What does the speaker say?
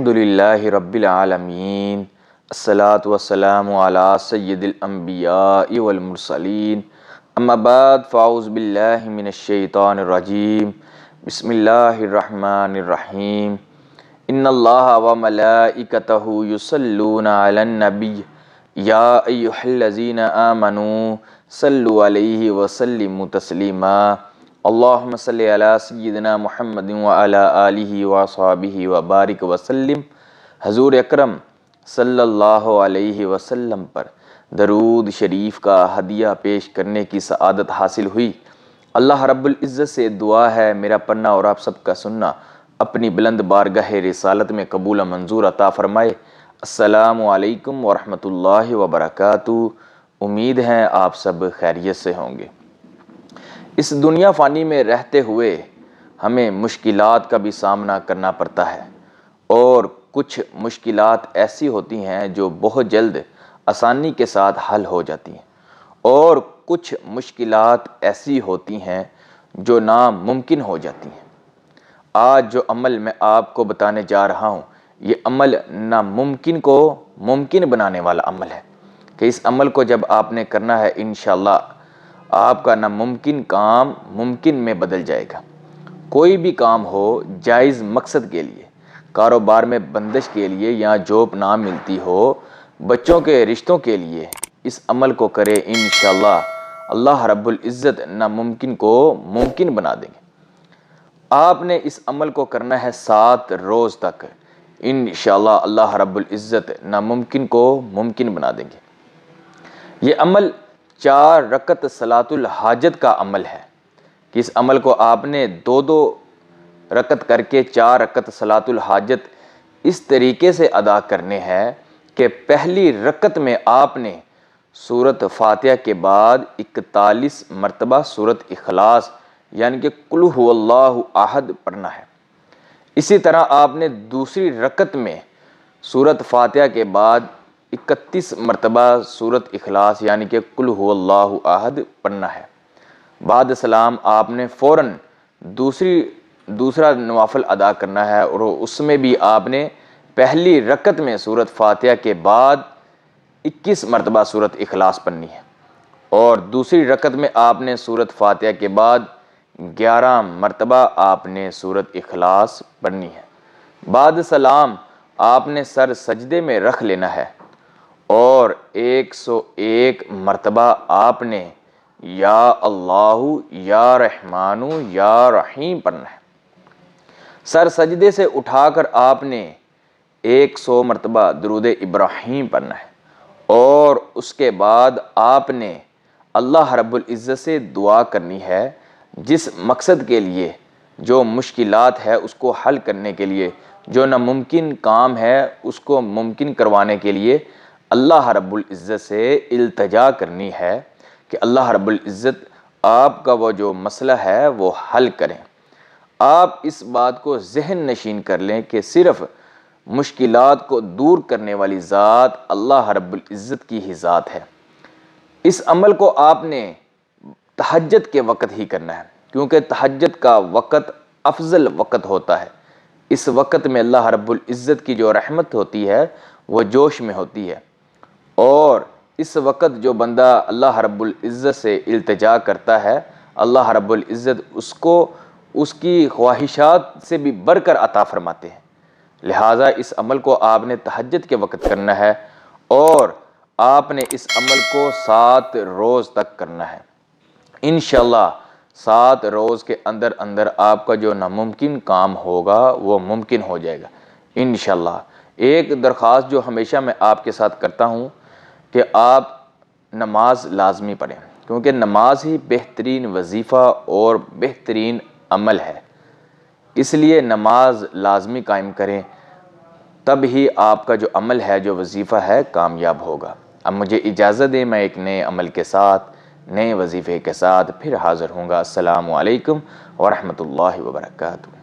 الحمدللہ رب العالمین، الصلاۃ والسلام علی سید الانبیاء والمرسلین، اما بعد فاعوذ باللہ من الشیطان الرجیم، بسم اللہ الرحمن الرحیم۔ ان اللہ وملائکتہ یصلون علی النبی یا ایھا الذین آمنوا صلوا علیہ وسلموا تسلیما۔ اللہم صلی علی سیدنا محمد وعلی آلہ وصحبہ وبارک وسلم۔ حضور اکرم صلی اللہ علیہ وسلم پر درود شریف کا ہدیہ پیش کرنے کی سعادت حاصل ہوئی۔ اللہ رب العزت سے دعا ہے میرا پڑھنا اور آپ سب کا سننا اپنی بلند بارگاہ رسالت میں قبول و منظور عطا فرمائے۔ السلام علیکم ورحمۃ اللہ وبرکاتہ۔ امید ہے آپ سب خیریت سے ہوں گے۔ اس دنیا فانی میں رہتے ہوئے ہمیں مشکلات کا بھی سامنا کرنا پڑتا ہے، اور کچھ مشکلات ایسی ہوتی ہیں جو بہت جلد آسانی کے ساتھ حل ہو جاتی ہیں، اور کچھ مشکلات ایسی ہوتی ہیں جو ناممکن ہو جاتی ہیں۔ آج جو عمل میں آپ کو بتانے جا رہا ہوں، یہ عمل ناممکن کو ممکن بنانے والا عمل ہے، کہ اس عمل کو جب آپ نے کرنا ہے انشاءاللہ آپ کا ناممکن کام ممکن میں بدل جائے گا۔ کوئی بھی کام ہو جائز مقصد کے لیے، کاروبار میں بندش کے لیے یا جاب نہ ملتی ہو، بچوں کے رشتوں کے لیے، اس عمل کو کرے انشاءاللہ اللہ رب العزت ناممکن کو ممکن بنا دیں گے۔ آپ نے اس عمل کو کرنا ہے 7 روز تک، انشاءاللہ اللہ رب العزت ناممکن کو ممکن بنا دیں گے۔ یہ عمل 4 رکعت صلاۃ الحاجت کا عمل ہے، کہ اس عمل کو آپ نے 2 رکعت کر کے 4 رکعت صلاۃ الحاجت اس طریقے سے ادا کرنے ہیں کہ پہلی رکعت میں آپ نے سورۃ فاتحہ کے بعد 41 مرتبہ سورۃ اخلاص یعنی کہ قل ھو اللہ احد پڑھنا ہے۔ اسی طرح آپ نے دوسری رکعت میں سورۃ فاتحہ کے بعد 31 مرتبہ سورۃ اخلاص یعنی کہ قل ھو اللہ احد پڑھنا ہے۔ بعد سلام آپ نے فوراً دوسرا نوافل ادا کرنا ہے، اور اس میں بھی آپ نے پہلی رکعت میں سورۃ فاتحہ کے بعد 21 مرتبہ سورۃ اخلاص پڑھنی ہے، اور دوسری رکعت میں آپ نے سورۃ فاتحہ کے بعد 11 مرتبہ آپ نے سورۃ اخلاص پڑھنی ہے۔ بعد سلام آپ نے سر سجدے میں رکھ لینا ہے، اور 101 مرتبہ آپ نے یا اللہ یا رحمانو یا رحیم پڑھنا ہے۔ سر سجدے سے اٹھا کر آپ نے 100 مرتبہ درود ابراہیم پڑھنا ہے، اور اس کے بعد آپ نے اللہ رب العزت سے دعا کرنی ہے، جس مقصد کے لیے، جو مشکلات ہے اس کو حل کرنے کے لیے، جو ناممکن کام ہے اس کو ممکن کروانے کے لیے اللہ رب العزت سے التجا کرنی ہے کہ اللہ رب العزت آپ کا وہ جو مسئلہ ہے وہ حل کریں۔ آپ اس بات کو ذہن نشین کر لیں کہ صرف مشکلات کو دور کرنے والی ذات اللہ رب العزت کی ہی ذات ہے۔ اس عمل کو آپ نے تہجد کے وقت ہی کرنا ہے، کیونکہ تہجد کا وقت افضل وقت ہوتا ہے۔ اس وقت میں اللہ رب العزت کی جو رحمت ہوتی ہے وہ جوش میں ہوتی ہے، اور اس وقت جو بندہ اللہ رب العزت سے التجا کرتا ہے، اللہ رب العزت اس کو اس کی خواہشات سے بھی بڑھ کر عطا فرماتے ہیں۔ لہٰذا اس عمل کو آپ نے تہجد کے وقت کرنا ہے، اور آپ نے اس عمل کو 7 روز تک کرنا ہے۔ انشاءاللہ 7 روز کے اندر اندر آپ کا جو ناممکن کام ہوگا وہ ممکن ہو جائے گا انشاءاللہ۔ ایک درخواست جو ہمیشہ میں آپ کے ساتھ کرتا ہوں کہ آپ نماز لازمی پڑھیں، کیونکہ نماز ہی بہترین وظیفہ اور بہترین عمل ہے۔ اس لیے نماز لازمی قائم کریں، تب ہی آپ کا جو عمل ہے، جو وظیفہ ہے، کامیاب ہوگا۔ اب مجھے اجازت دیں، میں ایک نئے عمل کے ساتھ، نئے وظیفے کے ساتھ پھر حاضر ہوں گا۔ السلام علیکم ورحمۃ اللہ وبرکاتہ۔